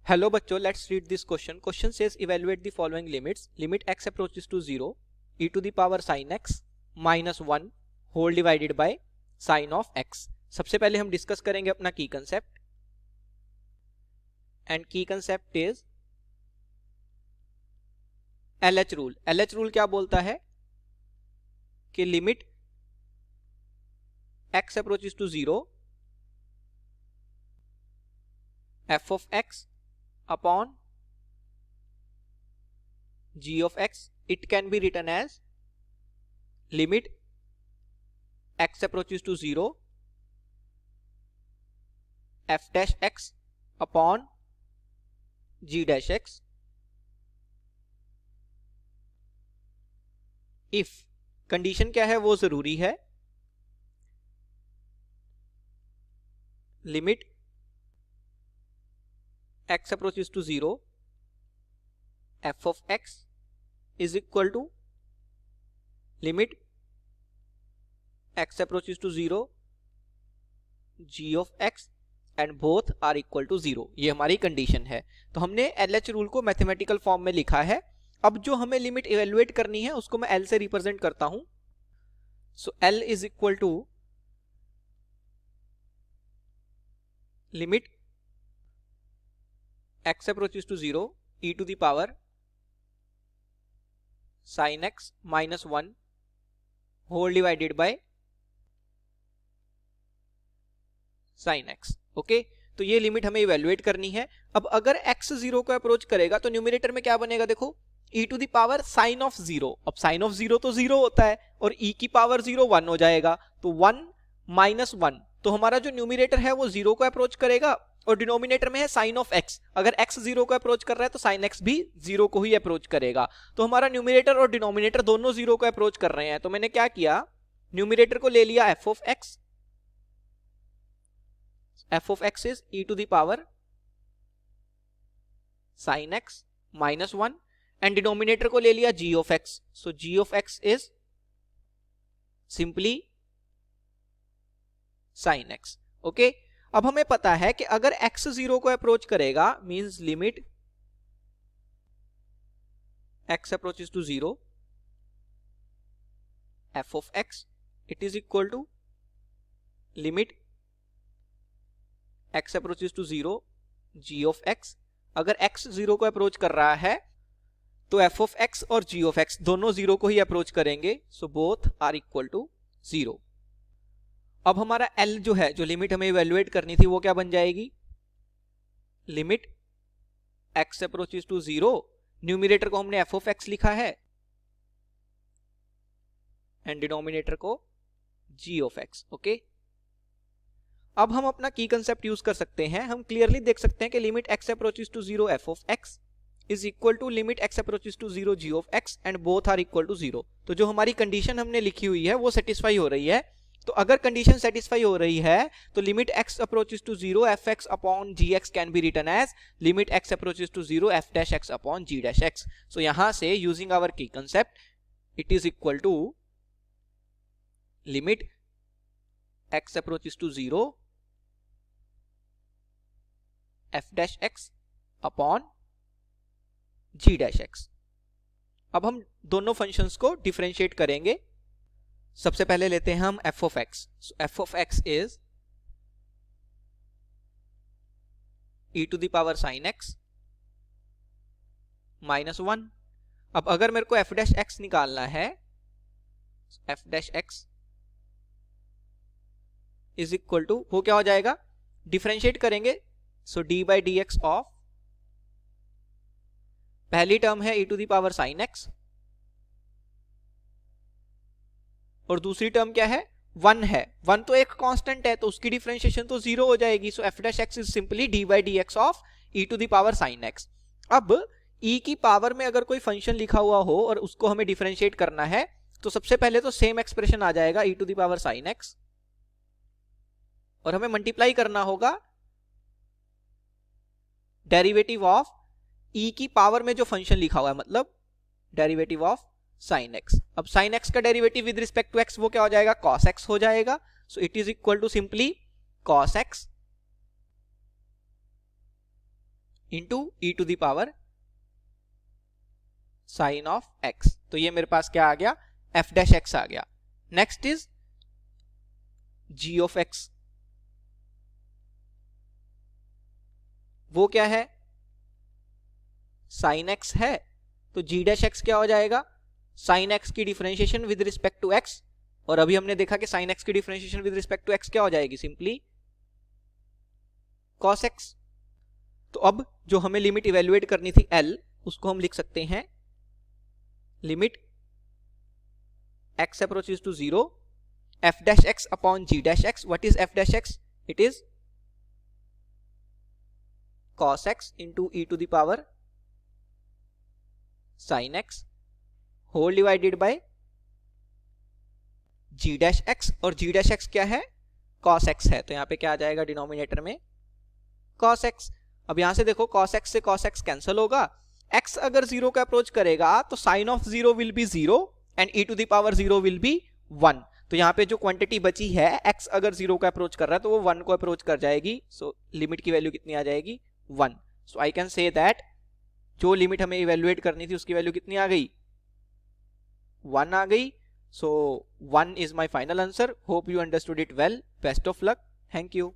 Hello बच्चों, let's read this question. Question says evaluate the following limits. Limit x approaches to 0 e to the power sin x minus 1 whole divided by sin of x. सबसे पहले हम discuss करेंगे अपना key concept, and key concept is LH rule. LH rule क्या बोलता है कि limit x approaches to 0 f of x upon g of x, it can be written as limit x approaches to 0 f dash x upon g dash x if condition क्या है वो जरूरी है. Limit x approaches to 0 f of x is equal to limit x approaches to 0 g of x and both are equal to 0. ये हमारी condition है. तो हमने LH रूल को मैथमेटिकल फॉर्म में लिखा है. अब जो हमें लिमिट इवेल्युएट करनी है उसको मैं L से रिप्रेजेंट करता हूं. So L is equal to limit x approaches to 0 e to the power sin x minus 1 whole divided by sin x. Okay, तो ये लिमिट हमें इवेल्युएट करनी है. अब अगर x 0 को अप्रोच करेगा तो न्यूमरेटर में क्या बनेगा, देखो e to the power sine of 0. अब साइन ऑफ 0 तो 0 होता है और e की पावर 0 1 हो जाएगा. तो 1 माइनस 1, तो हमारा जो न्यूमरेटर है वो 0 को अप्रोच करेगा और डिनोमिनेटर में है साइन ऑफ x. अगर x 0 को अप्रोच कर रहा है तो साइन x भी 0 को ही अप्रोच करेगा. तो हमारा न्यूमरेटर और डिनोमिनेटर दोनों 0 को अप्रोच कर रहे हैं. तो मैंने क्या किया, न्यूमरेटर को ले लिया f of x. f of x is e to the power sin x minus 1 and denominator को ले लिया g of x. So g of x is simply sin x. Okay, अब हमें पता है कि अगर x 0 को अप्रोच करेगा means limit x approaches to 0 f of x, it is equal to limit x approaches to 0 g of x. अगर x 0 को अप्रोच कर रहा है तो f of x और g of x दोनों 0 को ही अप्रोच करेंगे. So both are equal to 0. अब हमारा L जो है, जो लिमिट हमें इवेल्युएट करनी थी वो क्या बन जाएगी, limit x approaches to 0, numerator को हमने f of x लिखा है एंड डिनोमिनेटर को g of x. ओके, अब हम अपना की कंसेप्ट यूज कर सकते हैं. हम क्लियरली देख सकते हैं कि limit x approaches to 0 f of x is equal to limit x approaches to 0 g of x and both are equal to 0. तो जो हमारी कंडीशन हमने लिखी हुई है वो सेटिस्फाई हो रही है. तो अगर कंडीशन सेटिस्फाई हो रही है तो limit x approaches to 0 f x upon g x can be written as limit x approaches to 0 f dash x upon g dash x. So यहां से using our key concept it is equal to limit x approaches to 0 f dash x upon g dash x. अब हम दोनों functions को differentiate करेंगे. सबसे पहले लेते हैं हम f of x. So f of x is e to the power sin x minus 1. अब अगर मेरे को f dash x निकालना है, f dash x is equal to, वो क्या हो जाएगा, डिफरेंशिएट करेंगे. सो d by dx ऑफ, पहली टर्म है e to the power sin x और दूसरी टर्म क्या है, 1 है. 1 तो एक कांस्टेंट है तो उसकी डिफरेंशिएशन तो 0 हो जाएगी. So f dash x is simply d by dx of e to the power sin x. अब e की पावर में अगर कोई फंक्शन लिखा हुआ हो और उसको हमें डिफरेंशिएट करना है तो सबसे पहले तो सेम एक्सप्रेशन आ जाएगा e to the power sin x और हमें मल्टीप्लाई करना होगा डेरिवेटिव ऑफ e की पावर में जो फंक्शन लिखा हुआ है, मतलब डेरिवेटिव ऑफ sin x. अब sin x का derivative with respect to x वो क्या हो जाएगा, cos x हो जाएगा. So it is equal to simply cos x into e to the power sine of x. तो ये मेरे पास क्या आ गया, एफ डैश एक्स आ गया। Next is g of x, वो क्या है, साइन एक्स है, तो जी डैश एक्स क्या हो जाएगा, साइन एक्स की differentiation with respect to x, और अभी हमने देखा कि साइन एक्स की differentiation with respect to x क्या हो जाएगी, सिंपली कॉस एक्स। तो अब जो हमें लिमिट इवेल्युएट करनी थी एल, उसको हम लिख सकते हैं limit x approaches to 0 f dash x upon g dash x. What is f dash x? It is cos x into e to the power sin x whole divided by g dash x, और g dash x क्या है, cos x है, तो यहाँ पे क्या आ जाएगा denominator में cos x। अब यहां से देखो cos x से cos x कैंसिल होगा, x अगर 0 का अप्रोच करेगा तो sine of 0 will be 0 and e to the power 0 will be 1। तो यहाँ पे जो क्वांटिटी बची है x अगर 0 का अप्रोच कर रहा है तो वो 1 को अप्रोच कर जाएगी, सो लिमिट की वैल्यू कितनी आ जाएगी, 1। सो आई कैन से दैट जो लिमिट हमें इवेल्युएट करनी थी उसकी वैल्यू कितनी आ गई, 1 आ गई। सो 1 is my final answer. Hope you understood it well, best of luck, thank you.